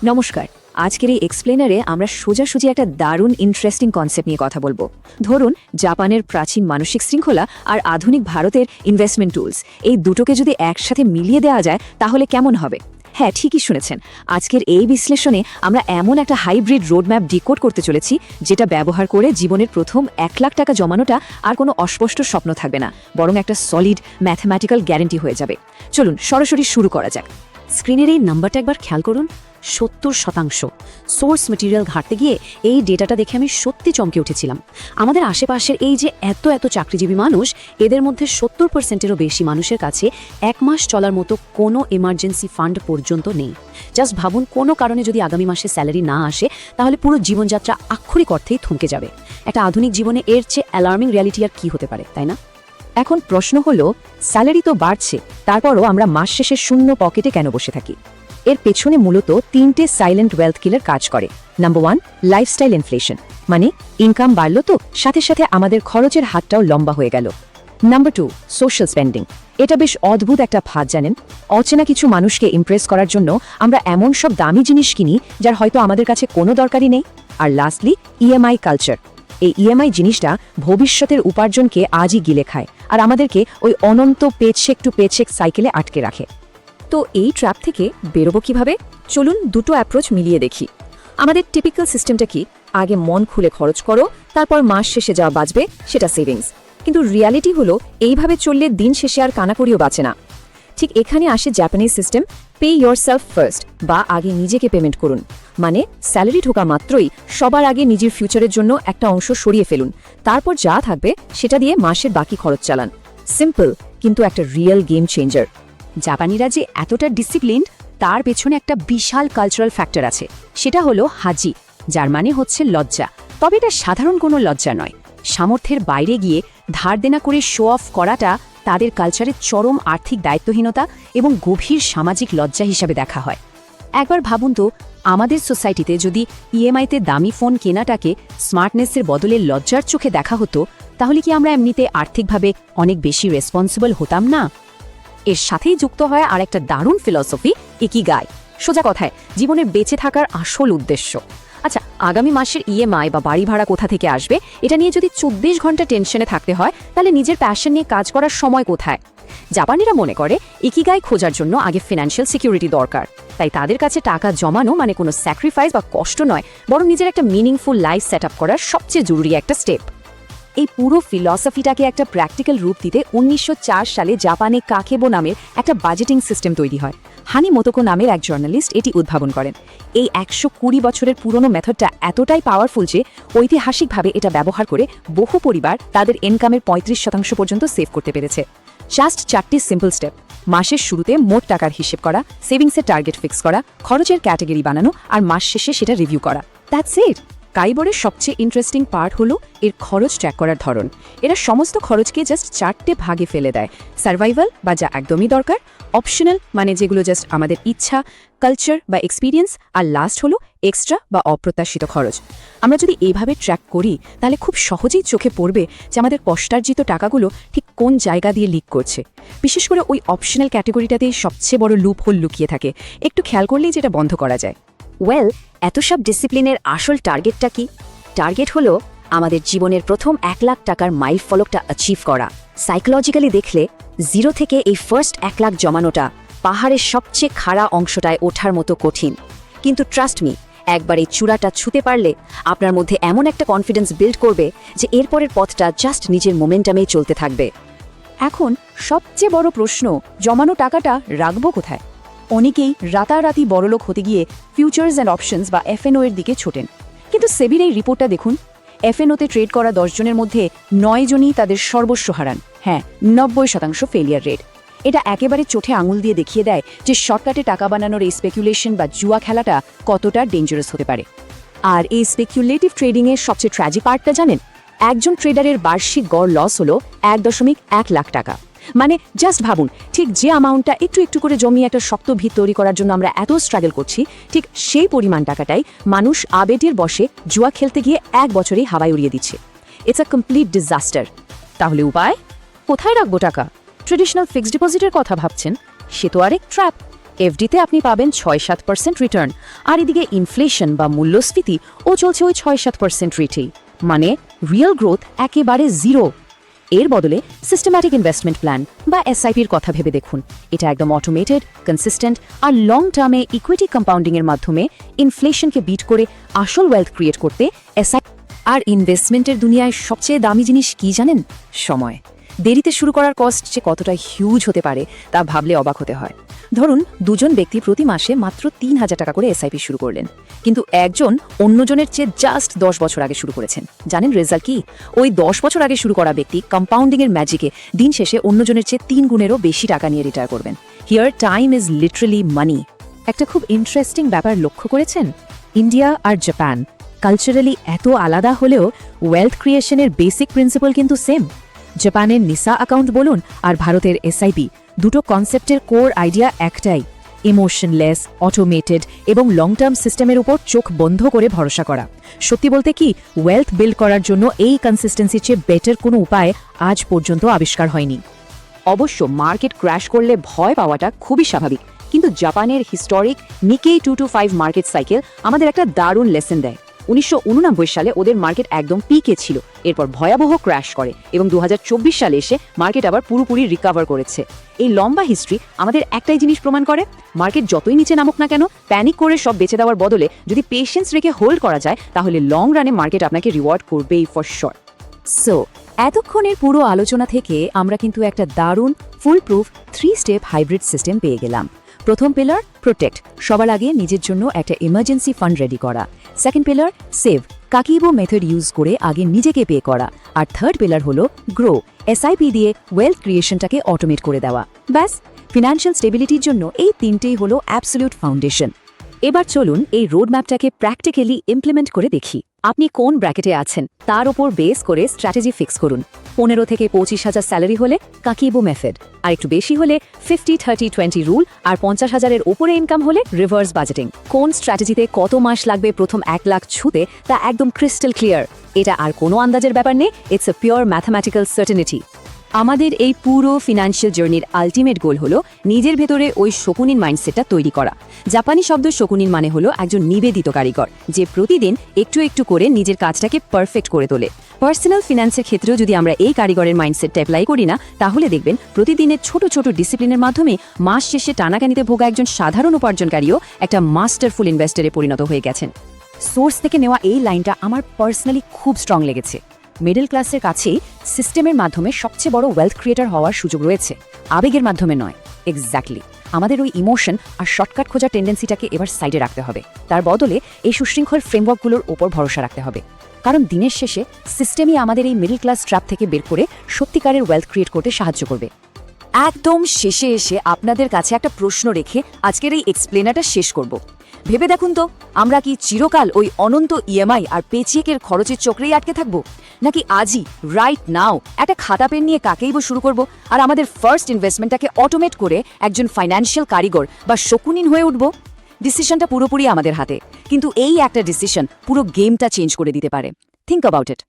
নমস্কার। আজকের এই এক্সপ্লেনারে আমরা সোজাসুজি একটা দারুণ ইন্টারেস্টিং কনসেপ্ট নিয়ে কথা বলবো। ধরুন, জাপানের প্রাচীন মানসিক শৃঙ্খলা আর আধুনিক ভারতের ইনভেস্টমেন্ট টুলস, এই দুটোকে যদি একসাথে মিলিয়ে দেওয়া যায় তাহলে কেমন হবে? হ্যাঁ, ঠিকই শুনেছেন। আজকের এই বিশ্লেষণে আমরা এমন একটা হাইব্রিড রোডম্যাপ ডিকোড করতে চলেছি, যেটা ব্যবহার করে জীবনের প্রথম 1 লাখ টাকা জমানোটা আর কোনো অস্পষ্ট স্বপ্ন থাকবে না, বরং একটা সলিড ম্যাথমেটিক্যাল গ্যারান্টি হয়ে যাবে। চলুন সরাসরি শুরু করা যাক। স্ক্রিনের এই নাম্বারটা একবার খেয়াল করুন, 70%। সোর্স ম্যাটেরিয়াল ঘাটতে গিয়ে এই ডেটাটা দেখে আমি সত্যি চমকে উঠেছিলাম। আমাদের আশেপাশের এই যে এত এত চাকরিজীবী মানুষ, এদের মধ্যে 70%-এরও বেশি মানুষের কাছে 1 মাস চলার মতো কোনো এমার্জেন্সি ফান্ড পর্যন্ত নেই। জাস্ট ভাবুন, কোনো কারণে যদি আগামী মাসে স্যালারি না আসে, তাহলে পুরো জীবনযাত্রা আক্ষরিক অর্থেই থমকে যাবে। একটা আধুনিক জীবনে এর চেয়ে অ্যালার্মিং রিয়ালিটি আর কি হতে পারে, তাই না? এখন প্রশ্ন হলো, স্যালারি তো বাড়ছে, তারপরও আমরা মাস শেষে শূন্য পকেটে কেন বসে থাকি? এর পেছনে মূলত 3টে সাইলেন্ট ওয়েলথ কিলার কাজ করে। নাম্বার 1, লাইফস্টাইল ইনফ্লেশন, মানে ইনকাম বাড়লো তো সাথে সাথে আমাদের খরচের হাতটাও লম্বা হয়ে গেল। Number 2, social spending. এটা বেশ অদ্ভুত একটা ফাঁদ, জানেন? অচেনা কিছু মানুষকে ইমপ্রেস করার জন্য আমরা এমন সব দামি জিনিস কিনি যার হয়তো আমাদের কাছে কোনো দরকারই নেই। আর লাস্টলি, ইএমআই কালচার। এই ইএমআই জিনিসটা ভবিষ্যতের উপার্জনকে আজই গিলে খায় আর আমাদেরকে ওই অনন্ত পেচেক টু পেচেক সাইকেলে আটকে রাখে। তো এই ট্র্যাপ থেকে বেরোবো কিভাবে? চলুন দুটো অ্যাপ্রোচ মিলিয়ে দেখি। আমাদের টিপিক্যাল সিস্টেমটা কি? আগে মন খুলে খরচ করো, তারপর মাস শেষে যা বাঁচবে সেটা সেভিংস। কিন্তু রিয়ালিটি হলো, এইভাবে চললে দিন শেষে আর কানাকড়িও বাঁচে না। ঠিক এখানে আসে Japanese system, pay yourself first, বা আগে নিজেকে পেমেন্ট করুন। মানে স্যালারি ঢোকা মাত্রই সবার আগে নিজের ফিউচারের জন্য একটা অংশ সরিয়ে ফেলুন, তারপর যা থাকবে সেটা দিয়ে মাসের বাকি খরচ চালান। সিম্পল, কিন্তু একটা রিয়েল গেম চেঞ্জার। জাপানিরা যে এতটা ডিসিপ্লিনড, তার পেছনে একটা বিশাল কালচারাল ফ্যাক্টর আছে। সেটা হলো হাজি, যার মানে হচ্ছে লজ্জা। তবে এটা সাধারণ কোনো লজ্জা নয়। সামর্থ্যের বাইরে গিয়ে ধার দেনা করে শো অফ করাটা তাদের কালচারের চরম আর্থিক দায়িত্বহীনতা এবং গভীর সামাজিক লজ্জা হিসাবে দেখা হয়। একবার ভাবুন তো, আমাদের সোসাইটিতে যদি ইএমআইতে দামি ফোন কেনাটাকে স্মার্টনেসের বদলে লজ্জার চোখে দেখা হতো, তাহলে কি আমরা এমনিতে আর্থিকভাবে অনেক বেশি রেসপন্সিবল হতাম না? এর সাথেই যুক্ত হয় আর একটা দারুণ ফিলসফি, ইকিগাই। সোজা কথায়, জীবনের বেঁচে থাকার আসল উদ্দেশ্য। আচ্ছা, আগামী মাসের ইএমআই বা বাড়ি ভাড়া কোথা থেকে আসবে, এটা নিয়ে যদি 24 ঘন্টা টেনশনে থাকতে হয়, তাহলে নিজের প্যাশন নিয়ে কাজ করার সময় কোথায়? জাপানিরা মনে করে ইকিগাই খোঁজার জন্য আগে ফিনান্সিয়াল সিকিউরিটি দরকার। তাই তাদের কাছে টাকা জমানো মানে কোনো স্যাক্রিফাইস বা কষ্ট নয়, বরং নিজের একটা মিনিংফুল লাইফ সেট আপ করার সবচেয়ে জরুরি একটা স্টেপ। এই পুরো ফিলসফিটাকে একটা প্র্যাকটিক্যাল রূপ দিতে 1904 সালে জাপানে কাকেবো নামের একটা বাজেটিং সিস্টেম তৈরি হয়। হানি মোতোকো নামের এক জার্নালিস্ট এটি উদ্ভাবন করেন। এই 120 বছরের পুরনো মেথডটা এতটাই পাওয়ারফুল যে ঐতিহাসিকভাবে এটা ব্যবহার করে বহু পরিবার তাদের ইনকামের 35% পর্যন্ত সেভ করতে পেরেছে। জাস্ট 4টি সিম্পল স্টেপ: মাসের শুরুতে মোট টাকার হিসেব করা, সেভিংসের টার্গেট ফিক্স করা, খরচের ক্যাটাগরি বানানো আর মাস শেষে সেটা রিভিউ করা। That's it. কাইবরের সবচেয়ে ইন্টারেস্টিং পার্ট হলো এর খরচ ট্র্যাক করার ধরন। এরা সমস্ত খরচকে জাস্ট 4টে ভাগে ফেলে দেয়: সার্ভাইভাল বা যা একদমই দরকার, অপশনাল মানে যেগুলো জাস্ট আমাদের ইচ্ছা, কালচার বা এক্সপিরিয়েন্স, আর লাস্ট হলো এক্সট্রা বা অপ্রত্যাশিত খরচ। আমরা যদি এইভাবে ট্র্যাক করি, তাহলে খুব সহজেই চোখে পড়বে যে আমাদের কষ্টার্জিত টাকাগুলো ঠিক কোন জায়গা দিয়ে লিক করছে। বিশেষ করে ওই অপশনাল ক্যাটাগরিটাতেই সবচেয়ে বড় লুপ হোল লুকিয়ে থাকে। একটু খেয়াল করলেই যেটা বন্ধ করা যায়। এত সব ডিসিপ্লিনের আসল টার্গেটটা কি? টার্গেট হলো আমাদের জীবনের প্রথম 1 লাখ টাকার মাইল ফলকটা অ্যাচিভ করা। সাইকোলজিক্যালি দেখলে 0 থেকে এই ফার্স্ট 1 লাখ জমানোটা পাহাড়ের সবচেয়ে খাড়া অংশটায় ওঠার মতো কঠিন। কিন্তু ট্রাস্ট মি, একবার এই চূড়াটা ছুঁতে পারলে আপনার মধ্যে এমন একটা কনফিডেন্স বিল্ড করবে যে এরপরের পথটা জাস্ট নিজের মোমেন্টামেই চলতে থাকবে। এখন সবচেয়ে বড় প্রশ্ন, জমানো টাকাটা রাখবো কোথায়? অনেকেই রাতারাতি বড়লোক হতে গিয়ে ফিউচার্স অ্যান্ড অপশনস বা এফএনও এর দিকে ছোটেন। কিন্তু সেবির এই রিপোর্টটা দেখুন, এফএনওতে ট্রেড করা 10 জনের মধ্যে 9 জনই তাদের সর্বস্ব হারান। হ্যাঁ, 90% ফেলিয়ার রেট। এটা একেবারে চোখে আঙুল দিয়ে দেখিয়ে দেয় যে শর্টকাটে টাকা বানানোর এই স্পেকুলেশন বা জুয়া খেলাটা কতটা ডেঞ্জারাস হতে পারে। আর এই স্পেকুলেটিভ ট্রেডিংয়ের সবচেয়ে ট্র্যাজিক পার্টটা জানেন? একজন ট্রেডারের বার্ষিক গড় লস হলো 1.1 লাখ টাকা। মানে জাস্ট ভাবুন, ঠিক যে অ্যামাউন্টটা একটু একটু করে জমিয়ে একটা শক্ত ভিত তৈরি করার জন্য আমরা এত স্ট্রাগল করছি, ঠিক সেই পরিমাণ টাকাটাই মানুষ আবেটের বসে জুয়া খেলতে গিয়ে 1 বছরেই হাওয়ায় উড়িয়ে দিচ্ছে। It's a complete disaster. তাহলে উপায়? কোথায় রাখবো টাকা? ট্রেডিশনাল ফিক্সড ডিপোজিটের কথা ভাবছেন? সে তো আরেক ট্র্যাপ। এফডিতে আপনি পাবেন ৬-৭% রিটার্ন, আর এদিকে ইনফ্লেশন বা মূল্যস্ফীতি ও চলছে ওই ৬-৭% রেটেই, মানে রিয়েল গ্রোথ একেবারে জিরো। এর বদলে সিস্টেম্যাটিক ইনভেস্টমেন্ট প্ল্যান বা এসআইপির কথা ভেবে দেখুন। এটা একদম অটোমেটেড, কনসিস্টেন্ট আর লং টার্মে ইকুইটি কম্পাউন্ডিংয়ের মাধ্যমে ইনফ্লেশনকে বিট করে আসল ওয়েলথ ক্রিয়েট করতে এসআইপি। আর ইনভেস্টমেন্টের দুনিয়ায় সবচেয়ে দামি জিনিস কি জানেন? সময়। দেরিতে শুরু করার কস্ট যে কতটা হিউজ হতে পারে তা ভাবলে অবাক হতে হয়। ধরুন দুজন ব্যক্তি প্রতি মাসে মাত্র ৩,০০০ টাকা করে এসআইপি শুরু করলেন, কিন্তু একজন অন্যজনের চেয়ে জাস্ট ১০ বছর আগে শুরু করেছেন। জানেন রেজাল্ট কি? ওই ১০ বছর আগে শুরু করা ব্যক্তি কম্পাউন্ডিংয়ের ম্যাজিকে দিন শেষে অন্যজনের চেয়ে ৩ গুণেরও বেশি টাকা নিয়ে রিটায়ার করবেন। হিয়ার টাইম ইজ লিটারালি মানি। একটা খুব ইন্টারেস্টিং ব্যাপার লক্ষ্য করেছেন? ইন্ডিয়া আর জাপান কালচারালি এত আলাদা হলেও ওয়েলথ ক্রিয়েশনের বেসিক প্রিন্সিপাল কিন্তু সেম। জাপানের নিসা অ্যাকাউন্ট বলুন আর ভারতের এসআইপি, দুটো কনসেপ্টের কোর আইডিয়া একটাই, ইমোশনলেস, অটোমেটেড এবং লং টার্ম সিস্টেমের উপর চোখ বন্ধ করে ভরসা করা। সত্যি বলতে কি, ওয়েলথ বিল্ড করার জন্য এই কনসিস্টেন্সির চেয়ে বেটার কোনো উপায় আজ পর্যন্ত আবিষ্কার হয়নি। অবশ্য মার্কেট ক্র্যাশ করলে ভয় পাওয়াটা খুবই স্বাভাবিক, কিন্তু জাপানের হিস্টোরিক নিকেই 2-5 মার্কেট সাইকেল আমাদের একটা দারুণ লেসন দেয়। ১৯৮৯ সালে ওদের মার্কেট একদম পিকে ছিল, এরপর ভয়াবহ ক্র্যাশ করে এবং ২০২৪ সালে এসে মার্কেট আবার পুরোপুরি রিকভার করেছে। এই লম্বা হিস্ট্রি আমাদের একটাই জিনিস প্রমাণ করে, মার্কেট যতই নিচে নামুক না কেন, প্যানিক করে সব বেচে দেওয়ার বদলে যদি পেশেন্স রেখে হোল্ড করা যায়, তাহলে লং রানে মার্কেট আপনাকে রিওয়ার্ড করবেই ফর শিওর। সো এতক্ষণের পুরো আলোচনা থেকে আমরা কিন্তু একটা দারুণ full proof 3 step hybrid system পেয়ে গেলাম। প্রথম পিলার প্রোটেক্ট, সবার আগে নিজের জন্য একটা ইমার্জেন্সি ফান্ড রেডি করা। Second pillar save, kakeibo method use করে আগে নিজেকে পে করা। আর থার্ড পিলার হলো গ্রো, এসআইপি দিয়ে ওয়েলথ ক্রিয়েশনটাকে অটোমেট করে দেওয়া। ব্যাস, ফিনান্সিয়াল স্টেবিলিটির জন্য এই তিনটেই হলো অ্যাবসলিউট ফাউন্ডেশন। এবার চলুন এই রোডম্যাপটাকে প্র্যাকটিক্যালি ইমপ্লিমেন্ট করে দেখি। আপনি কোন ব্র্যাকেটে আছেন তার উপর বেস করে স্ট্র্যাটেজি ফিক্স করুন। ১৫ থেকে ২৫,০০০ স্যালারি হলে কাকিবো মেথড, আর একটু বেশি হলে 50-30-20 রুল, আর ৫০,০০০-এর উপরে ইনকাম হলে রিভার্স বাজেটিং। কোন স্ট্র্যাটেজিতে কত মাস লাগবে প্রথম ১ লাখ ছুতে তা একদম ক্রিস্টাল ক্লিয়ার। এটা আর কোনো আন্দাজের ব্যাপার নেই, it's a pure mathematical certainty. আমাদের এই পুরো ফিনান্সিয়াল জার্নির আলটিমেট গোল হলো নিজের ভেতরে ওই শকুনিন মাইন্ডসেটটা তৈরি করা। জাপানি শব্দ শকুনিন মানে হলো একজন নিবেদিত কারিগর, যে প্রতিদিন একটু একটু করে নিজের কাজটাকে পারফেক্ট করে তোলে। পার্সোনাল ফিনান্সের ক্ষেত্রেও যদি আমরা এই কারিগরের মাইন্ডসেটটা অ্যাপ্লাই করি না, তাহলে দেখবেন প্রতিদিনের ছোট ছোট ডিসিপ্লিনের মাধ্যমে মাস শেষে টানাকানিতে ভোগা একজন সাধারণ উপার্জনকারীও একটা মাস্টারফুল ইনভেস্টরে পরিণত হয়ে গেছেন। সোর্স থেকে নেওয়া এই লাইনটা আমার পার্সোনালি খুব স্ট্রং লেগেছে। মিডল ক্লাসের কাছেই সিস্টেমের মাধ্যমে সবচেয়ে বড় ওয়েলথ ক্রিয়েটর হওয়ার সুযোগ রয়েছে, আবেগের মাধ্যমে নয়। এক্স্যাক্টলি, আমাদের ওই ইমোশন আর শর্টকাট খোঁজার টেন্ডেন্সিটাকে এবার সাইডে রাখতে হবে। তার বদলে এই সুশৃঙ্খল ফ্রেমওয়ার্কগুলোর ওপর ভরসা রাখতে হবে, কারণ দিনের শেষে সিস্টেমই আমাদের এই মিডল ক্লাস ট্র্যাপ থেকে বের করে সত্যিকারের ওয়েলথ ক্রিয়েট করতে সাহায্য করবে। একদম শেষে এসে আপনাদের কাছে একটা প্রশ্ন রেখে আজকের এই এক্সপ্লেনারটা শেষ করব। ভেবে দেখুন তো, আমরা কি চিরকাল ওই অনন্ত ইএমআই আর পেচেকের খরচের চক্রেই আটকে থাকবো, নাকি আজই রাইট নাও একটা খাতা পেন নিয়ে কাকেইব শুরু করব আর আমাদের ফার্স্ট ইনভেস্টমেন্টটাকে অটোমেট করে একজন ফাইন্যান্সিয়াল কারিগর বা শকুনিন হয়ে উঠব? ডিসিশনটা পুরোপুরি আমাদের হাতে, কিন্তু এই একটা ডিসিশন পুরো গেমটা চেঞ্জ করে দিতে পারে। Think about it.